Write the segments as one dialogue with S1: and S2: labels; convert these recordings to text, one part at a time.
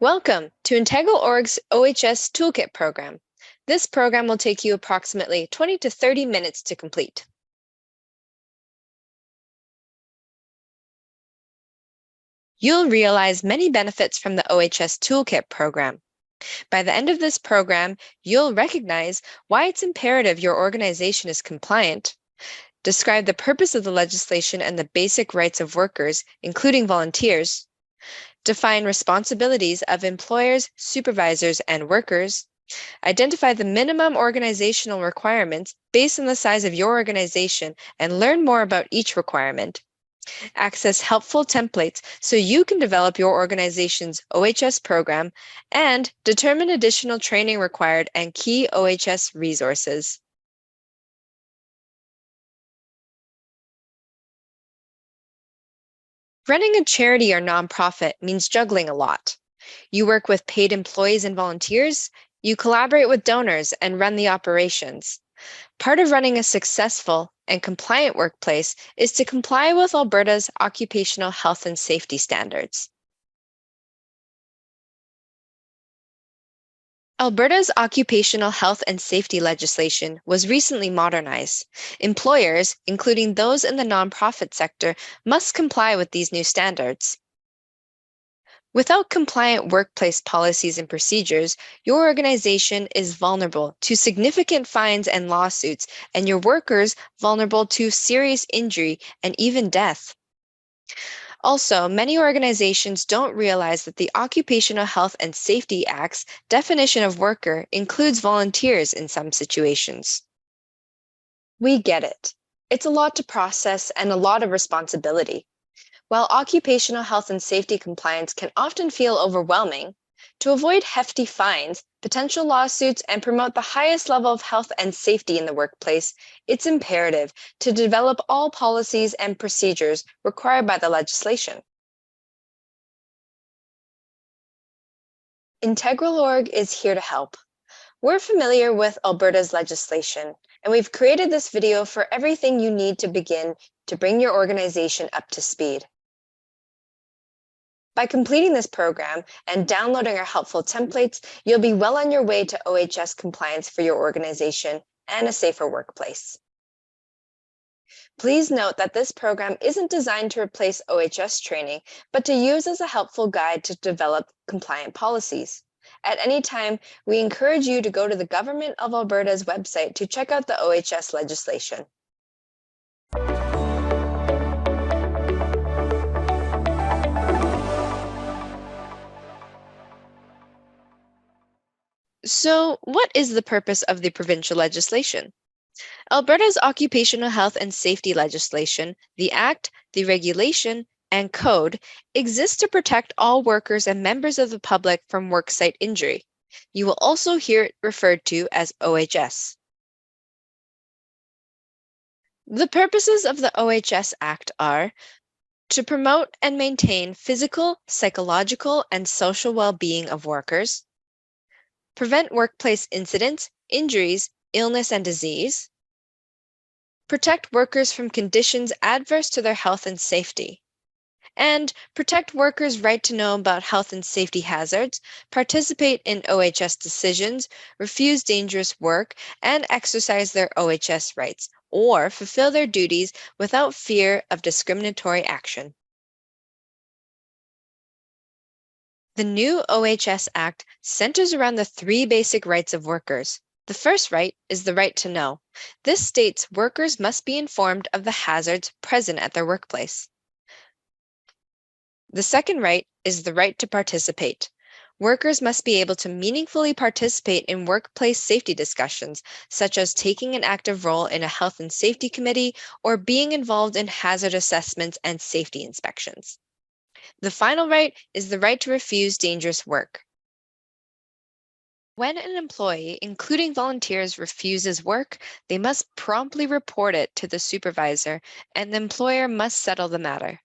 S1: Welcome to Integral.org's OHS Toolkit program. This program will take you approximately 20 to 30 minutes to complete. You'll realize many benefits from the OHS Toolkit program. By the end of this program, you'll recognize why it's imperative your organization is compliant, describe the purpose of the legislation and the basic rights of workers, including volunteers, define responsibilities of employers, supervisors, and workers, identify the minimum organizational requirements based on the size of your organization and learn more about each requirement. Access helpful templates so you can develop your organization's OHS program and determine additional training required and key OHS resources. Running a charity or nonprofit means juggling a lot. You work with paid employees and volunteers, you collaborate with donors and run the operations. Part of running a successful and compliant workplace is to comply with Alberta's occupational health and safety standards. Alberta's occupational health and safety legislation was recently modernized. Employers, including those in the nonprofit sector, must comply with these new standards. Without compliant workplace policies and procedures, your organization is vulnerable to significant fines and lawsuits, and your workers vulnerable to serious injury and even death. Also, many organizations don't realize that the Occupational Health and Safety Act's definition of worker includes volunteers in some situations. We get it. It's a lot to process and a lot of responsibility. While occupational health and safety compliance can often feel overwhelming, to avoid hefty fines, potential lawsuits, and promote the highest level of health and safety in the workplace, it's imperative to develop all policies and procedures required by the legislation. Integral.org is here to help. We're familiar with Alberta's legislation, and we've created this video for everything you need to begin to bring your organization up to speed. By completing this program and downloading our helpful templates, you'll be well on your way to OHS compliance for your organization and a safer workplace. Please note that this program isn't designed to replace OHS training, but to use as a helpful guide to develop compliant policies. At any time, we encourage you to go to the Government of Alberta's website to check out the OHS legislation. So, what is the purpose of the provincial legislation? Alberta's occupational health and safety legislation, the Act, the regulation, and code exists to protect all workers and members of the public from worksite injury. You will also hear it referred to as OHS. The purposes of the OHS Act are to promote and maintain physical, psychological, and social well-being of workers, prevent workplace incidents, injuries, illness, and disease, protect workers from conditions adverse to their health and safety, and protect workers' right to know about health and safety hazards, participate in OHS decisions, refuse dangerous work, and exercise their OHS rights, or fulfill their duties without fear of discriminatory action. The new OHS Act centers around the three basic rights of workers. The first right is the right to know. This states workers must be informed of the hazards present at their workplace. The second right is the right to participate. Workers must be able to meaningfully participate in workplace safety discussions, such as taking an active role in a health and safety committee or being involved in hazard assessments and safety inspections. The final right is the right to refuse dangerous work. When an employee, including volunteers, refuses work, they must promptly report it to the supervisor, and the employer must settle the matter.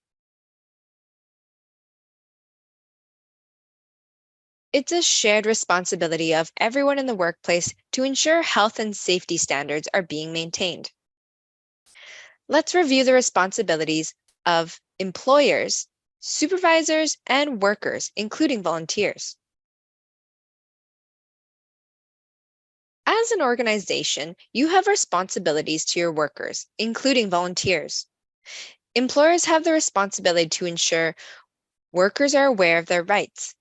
S1: It's a shared responsibility of everyone in the workplace to ensure health and safety standards are being maintained. Let's review the responsibilities of employers, supervisors, and workers, including volunteers. As an organization, you have responsibilities to your workers, including volunteers. Employers have the responsibility to ensure workers are aware of their rights.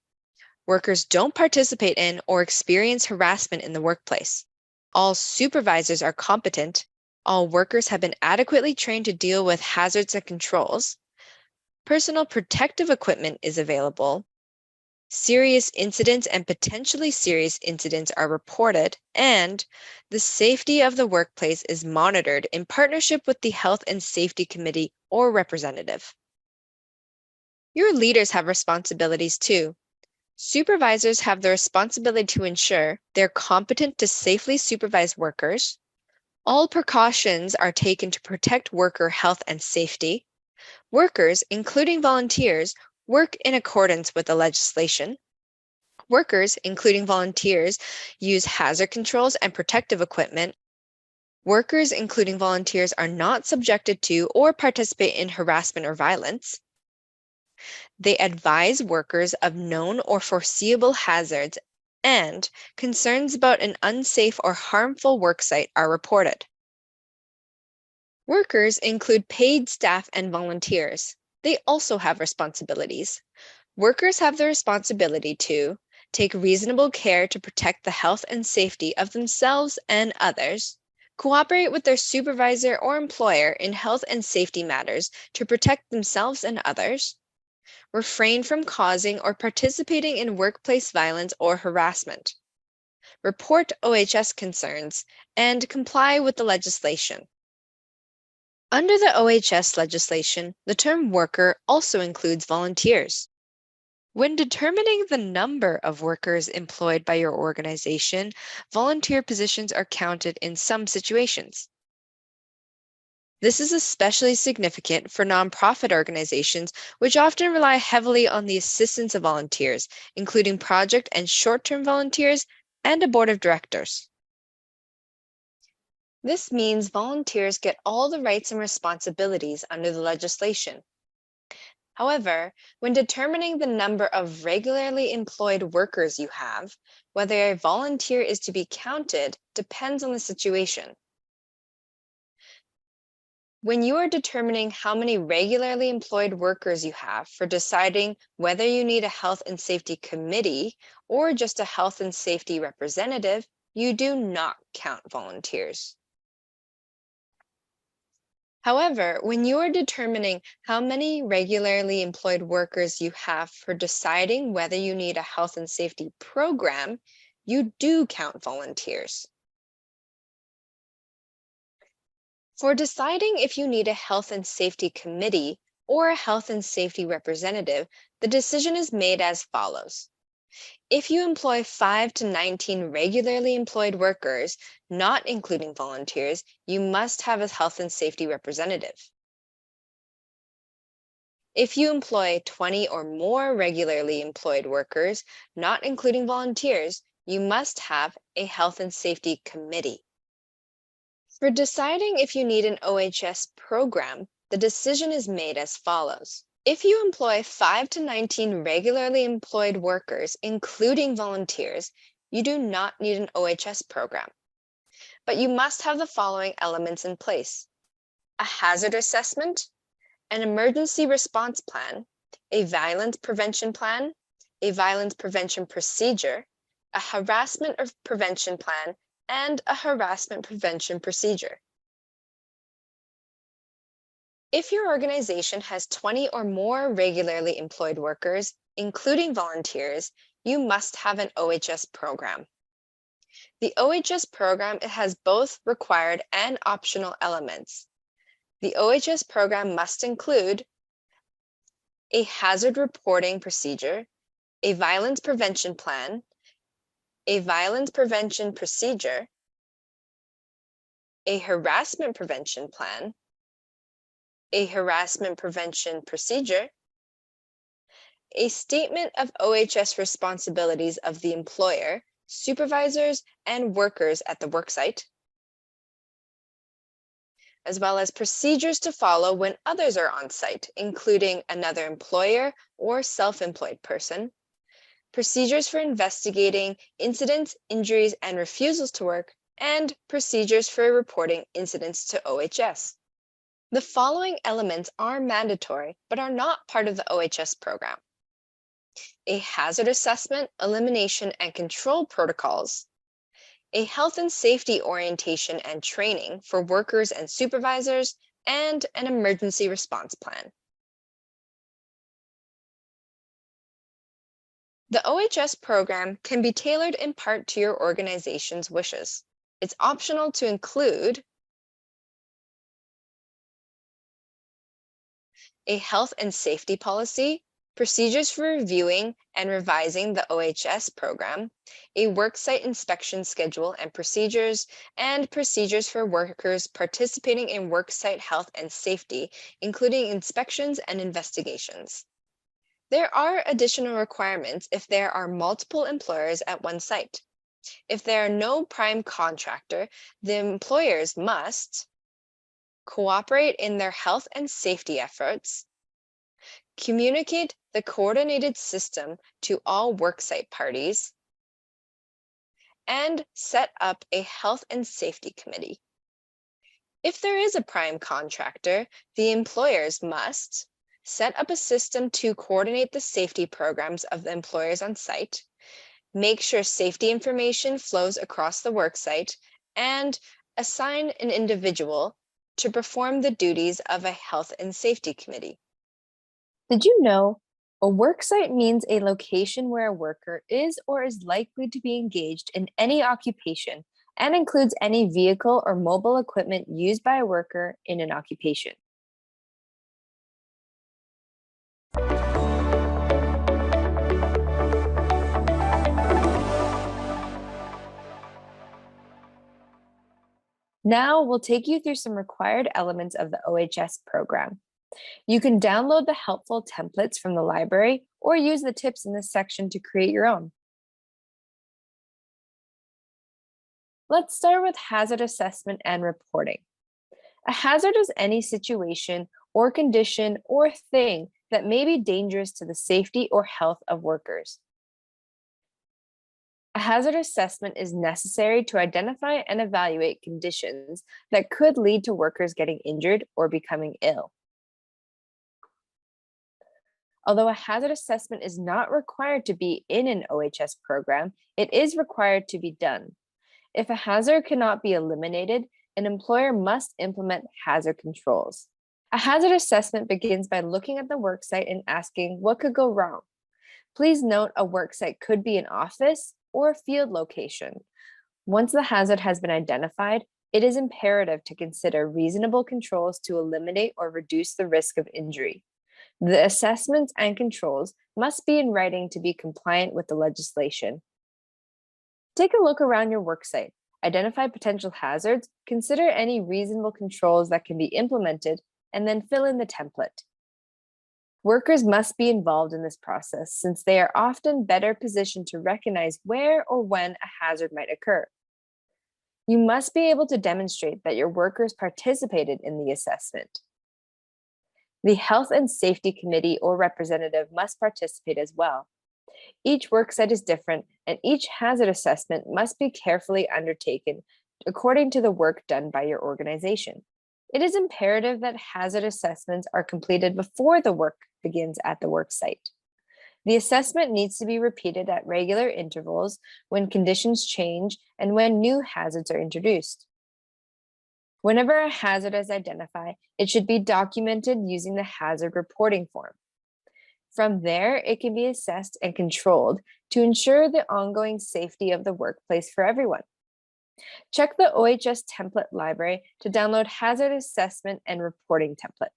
S1: Workers don't participate in or experience harassment in the workplace. All supervisors are competent. All workers have been adequately trained to deal with hazards and controls. Personal protective equipment is available. Serious incidents and potentially serious incidents are reported, and the safety of the workplace is monitored in partnership with the Health and Safety Committee or representative. Your leaders have responsibilities too. Supervisors have the responsibility to ensure they're competent to safely supervise workers. All precautions are taken to protect worker health and safety. Workers, including volunteers, work in accordance with the legislation. Workers, including volunteers, use hazard controls and protective equipment. Workers, including volunteers, are not subjected to or participate in harassment or violence. They advise workers of known or foreseeable hazards, and concerns about an unsafe or harmful worksite are reported. Workers include paid staff and volunteers. They also have responsibilities. Workers have the responsibility to take reasonable care to protect the health and safety of themselves and others, cooperate with their supervisor or employer in health and safety matters to protect themselves and others, refrain from causing or participating in workplace violence or harassment, report OHS concerns, and comply with the legislation. Under the OHS legislation, the term worker also includes volunteers. When determining the number of workers employed by your organization, volunteer positions are counted in some situations. This is especially significant for nonprofit organizations, which often rely heavily on the assistance of volunteers, including project and short-term volunteers and a board of directors. This means volunteers get all the rights and responsibilities under the legislation. However, when determining the number of regularly employed workers you have, whether a volunteer is to be counted depends on the situation. When you are determining how many regularly employed workers you have for deciding whether you need a health and safety committee or just a health and safety representative, you do not count volunteers. However, when you are determining how many regularly employed workers you have for deciding whether you need a health and safety program, you do count volunteers. For deciding if you need a health and safety committee or a health and safety representative, the decision is made as follows. If you employ 5 to 19 regularly employed workers, not including volunteers, you must have a health and safety representative. If you employ 20 or more regularly employed workers, not including volunteers, you must have a health and safety committee. For deciding if you need an OHS program, the decision is made as follows. If you employ 5 to 19 regularly employed workers, including volunteers, you do not need an OHS program. But you must have the following elements in place: a hazard assessment, an emergency response plan, a violence prevention plan, a violence prevention procedure, a harassment prevention plan, and a harassment prevention procedure. If your organization has 20 or more regularly employed workers, including volunteers, you must have an OHS program. The OHS program has both required and optional elements. The OHS program must include a hazard reporting procedure, a violence prevention plan, a violence prevention procedure, a harassment prevention plan, a harassment prevention procedure, a statement of OHS responsibilities of the employer, supervisors, and workers at the worksite, as well as procedures to follow when others are on site, including another employer or self-employed person, procedures for investigating incidents, injuries, and refusals to work, and procedures for reporting incidents to OHS. The following elements are mandatory but are not part of the OHS program: a hazard assessment, elimination, and control protocols, a health and safety orientation and training for workers and supervisors, and an emergency response plan. The OHS program can be tailored in part to your organization's wishes. It's optional to include a health and safety policy, procedures for reviewing and revising the OHS program, a worksite inspection schedule and procedures for workers participating in worksite health and safety, including inspections and investigations. There are additional requirements if there are multiple employers at one site. If there are no prime contractor, the employers must cooperate in their health and safety efforts, communicate the coordinated system to all worksite parties, and set up a health and safety committee. If there is a prime contractor, the employers must set up a system to coordinate the safety programs of the employers on site, make sure safety information flows across the worksite, and assign an individual to perform the duties of a health and safety committee. Did you know a worksite means a location where a worker is or is likely to be engaged in any occupation and includes any vehicle or mobile equipment used by a worker in an occupation? Now we'll take you through some required elements of the OHS program. You can download the helpful templates from the library or use the tips in this section to create your own. Let's start with hazard assessment and reporting. A hazard is any situation or condition or thing that may be dangerous to the safety or health of workers. A hazard assessment is necessary to identify and evaluate conditions that could lead to workers getting injured or becoming ill. Although a hazard assessment is not required to be in an OHS program, it is required to be done. If a hazard cannot be eliminated, an employer must implement hazard controls. A hazard assessment begins by looking at the worksite and asking what could go wrong. Please note a worksite could be an office or a field location. Once the hazard has been identified, it is imperative to consider reasonable controls to eliminate or reduce the risk of injury. The assessments and controls must be in writing to be compliant with the legislation. Take a look around your worksite, identify potential hazards, consider any reasonable controls that can be implemented, and then fill in the template. Workers must be involved in this process since they are often better positioned to recognize where or when a hazard might occur. You must be able to demonstrate that your workers participated in the assessment. The Health and Safety Committee or representative must participate as well. Each worksite is different, and each hazard assessment must be carefully undertaken according to the work done by your organization. It is imperative that hazard assessments are completed before the work begins at the worksite. The assessment needs to be repeated at regular intervals when conditions change and when new hazards are introduced. Whenever a hazard is identified, it should be documented using the hazard reporting form. From there, it can be assessed and controlled to ensure the ongoing safety of the workplace for everyone. Check the OHS template library to download hazard assessment and reporting templates.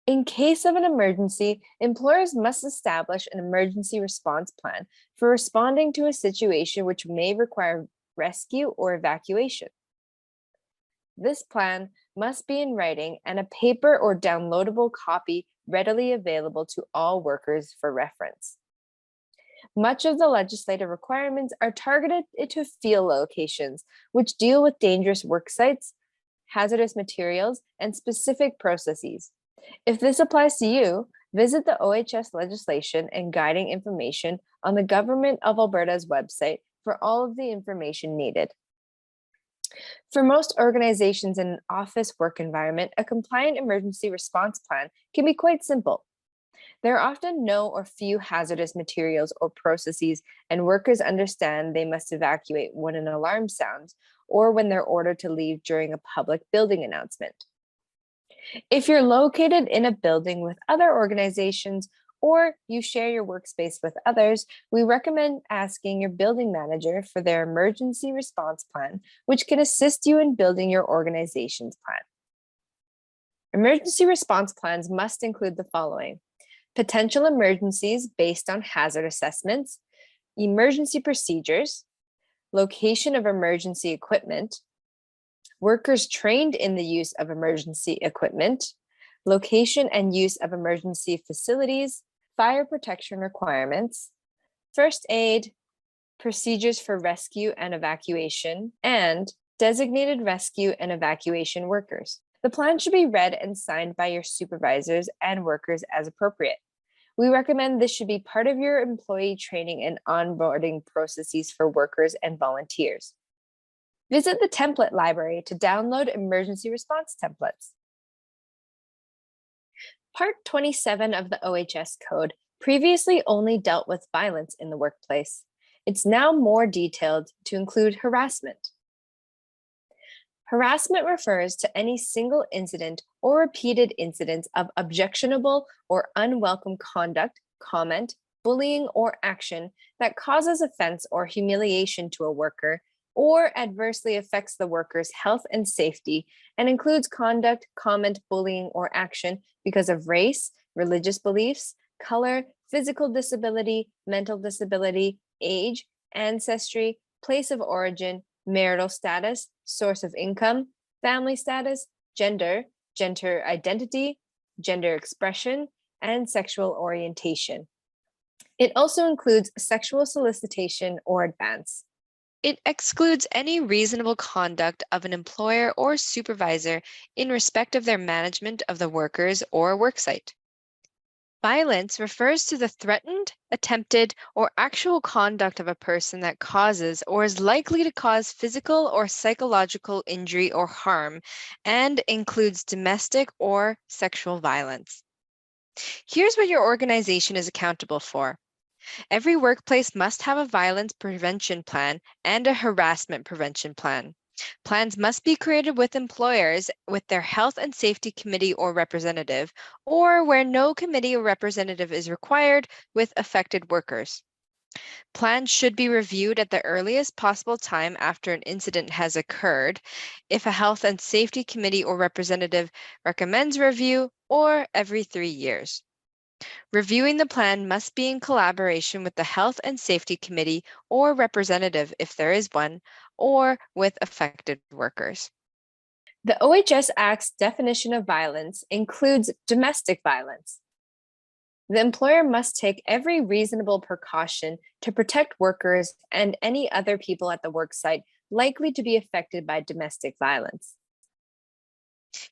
S1: In case of an emergency, employers must establish an emergency response plan for responding to a situation which may require rescue or evacuation. This plan must be in writing and a paper or downloadable copy readily available to all workers for reference. Much of the legislative requirements are targeted to field locations, which deal with dangerous work sites, hazardous materials, and specific processes. If this applies to you, Visit the OHS legislation and guiding information on the Government of Alberta's website for all of the information needed. For most organizations in an office work environment, a compliant emergency response plan can be quite simple. There are often no or few hazardous materials or processes, and workers understand they must evacuate when an alarm sounds or when they're ordered to leave during a public building announcement. If you're located in a building with other organizations or you share your workspace with others, we recommend asking your building manager for their emergency response plan, which can assist you in building your organization's plan. Emergency response plans must include the following: potential emergencies based on hazard assessments, emergency procedures, location of emergency equipment, workers trained in the use of emergency equipment, location and use of emergency facilities, fire protection requirements, first aid, procedures for rescue and evacuation, and designated rescue and evacuation workers. The plan should be read and signed by your supervisors and workers as appropriate. We recommend this should be part of your employee training and onboarding processes for workers and volunteers. Visit the template library to download emergency response templates. Part 27 of the OHS code previously only dealt with violence in the workplace. It's now more detailed to include harassment. Harassment refers to any single incident or repeated incidents of objectionable or unwelcome conduct, comment, bullying, or action that causes offense or humiliation to a worker or adversely affects the worker's health and safety, and includes conduct, comment, bullying, or action because of race, religious beliefs, color, physical disability, mental disability, age, ancestry, place of origin, marital status, source of income, family status, gender, gender identity, gender expression, and sexual orientation. It also includes sexual solicitation or advance. It excludes any reasonable conduct of an employer or supervisor in respect of their management of the workers or worksite. Violence refers to the threatened, attempted, or actual conduct of a person that causes or is likely to cause physical or psychological injury or harm, and includes domestic or sexual violence. Here's what your organization is accountable for. Every workplace must have a violence prevention plan and a harassment prevention plan. Plans must be created with employers with their health and safety committee or representative, or where no committee or representative is required, with affected workers. Plans should be reviewed at the earliest possible time after an incident has occurred, if a health and safety committee or representative recommends review, or every 3 years. Reviewing the plan must be in collaboration with the Health and Safety Committee or representative, if there is one, or with affected workers. The OHS Act's definition of violence includes domestic violence. The employer must take every reasonable precaution to protect workers and any other people at the worksite likely to be affected by domestic violence.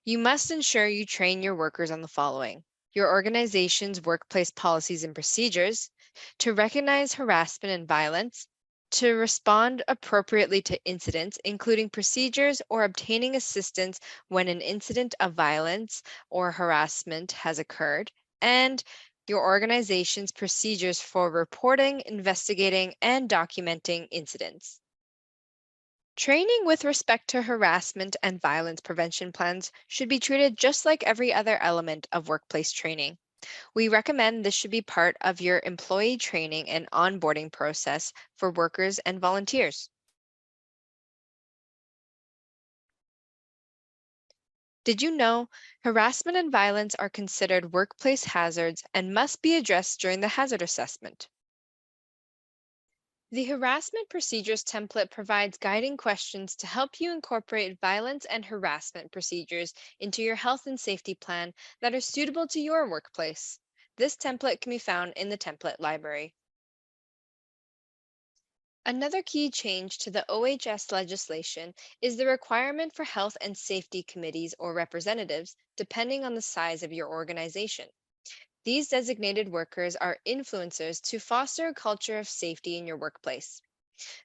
S1: You must ensure you train your workers on the following: your organization's workplace policies and procedures, to recognize harassment and violence, to respond appropriately to incidents, including procedures or obtaining assistance when an incident of violence or harassment has occurred, and your organization's procedures for reporting, investigating, and documenting incidents. Training with respect to harassment and violence prevention plans should be treated just like every other element of workplace training. We recommend this should be part of your employee training and onboarding process for workers and volunteers. Did you know harassment and violence are considered workplace hazards and must be addressed during the hazard assessment? The harassment procedures template provides guiding questions to help you incorporate violence and harassment procedures into your health and safety plan that are suitable to your workplace. This template can be found in the template library. Another key change to the OHS legislation is the requirement for health and safety committees or representatives, depending on the size of your organization. These designated workers are influencers to foster a culture of safety in your workplace.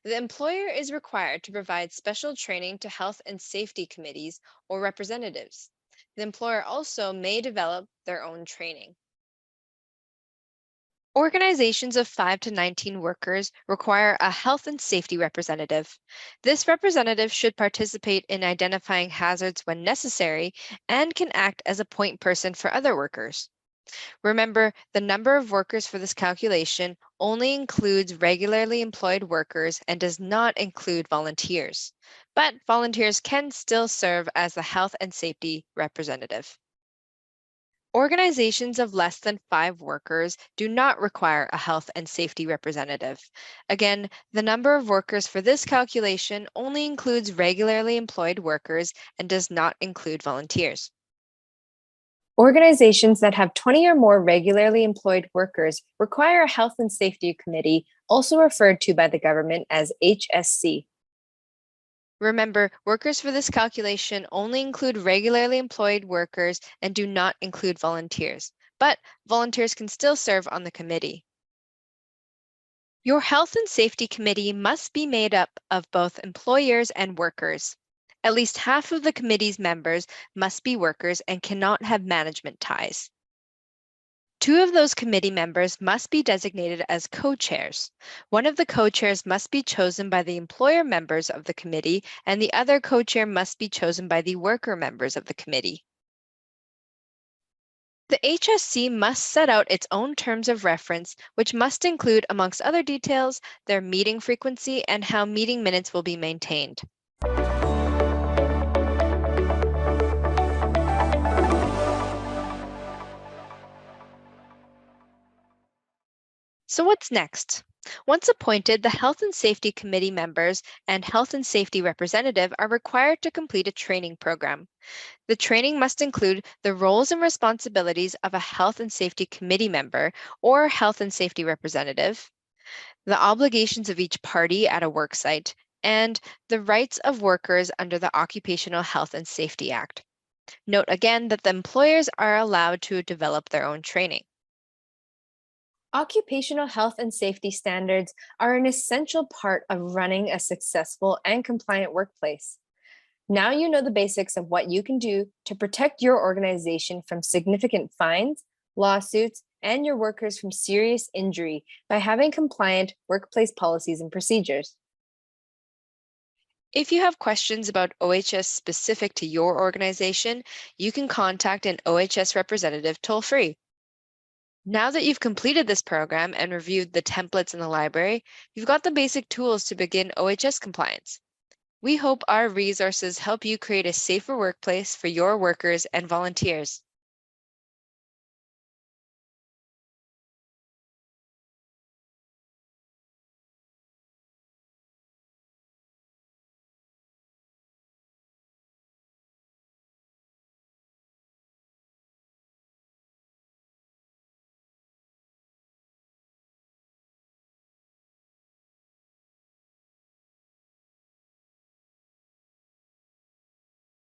S1: The employer is required to provide special training to health and safety committees or representatives. The employer also may develop their own training. Organizations of 5 to 19 workers require a health and safety representative. This representative should participate in identifying hazards when necessary and can act as a point person for other workers. Remember, the number of workers for this calculation only includes regularly employed workers and does not include volunteers. But volunteers can still serve as the health and safety representative. Organizations of less than 5 workers do not require a health and safety representative. Again, the number of workers for this calculation only includes regularly employed workers and does not include volunteers.
S2: Organizations that have 20 or more regularly employed workers require a health and safety committee, also referred to by the government as HSC.
S1: Remember, workers for this calculation only include regularly employed workers and do not include volunteers, but volunteers can still serve on the committee. Your health and safety committee must be made up of both employers and workers. At least half of the committee's members must be workers and cannot have management ties. 2 of those committee members must be designated as co-chairs. One of the co-chairs must be chosen by the employer members of the committee, and the other co-chair must be chosen by the worker members of the committee. The HSC must set out its own terms of reference, which must include, amongst other details, their meeting frequency and how meeting minutes will be maintained. So what's next? Once appointed, the Health and Safety Committee members and Health and Safety representative are required to complete a training program. The training must include the roles and responsibilities of a Health and Safety Committee member or Health and Safety representative, the obligations of each party at a worksite, and the rights of workers under the Occupational Health and Safety Act. Note again that the employers are allowed to develop their own training.
S2: Occupational health and safety standards are an essential part of running a successful and compliant workplace. Now you know the basics of what you can do to protect your organization from significant fines, lawsuits, and your workers from serious injury by having compliant workplace policies and procedures.
S1: If you have questions about OHS specific to your organization, you can contact an OHS representative toll-free. Now that you've completed this program and reviewed the templates in the library, you've got the basic tools to begin OHS compliance. We hope our resources help you create a safer workplace for your workers and volunteers.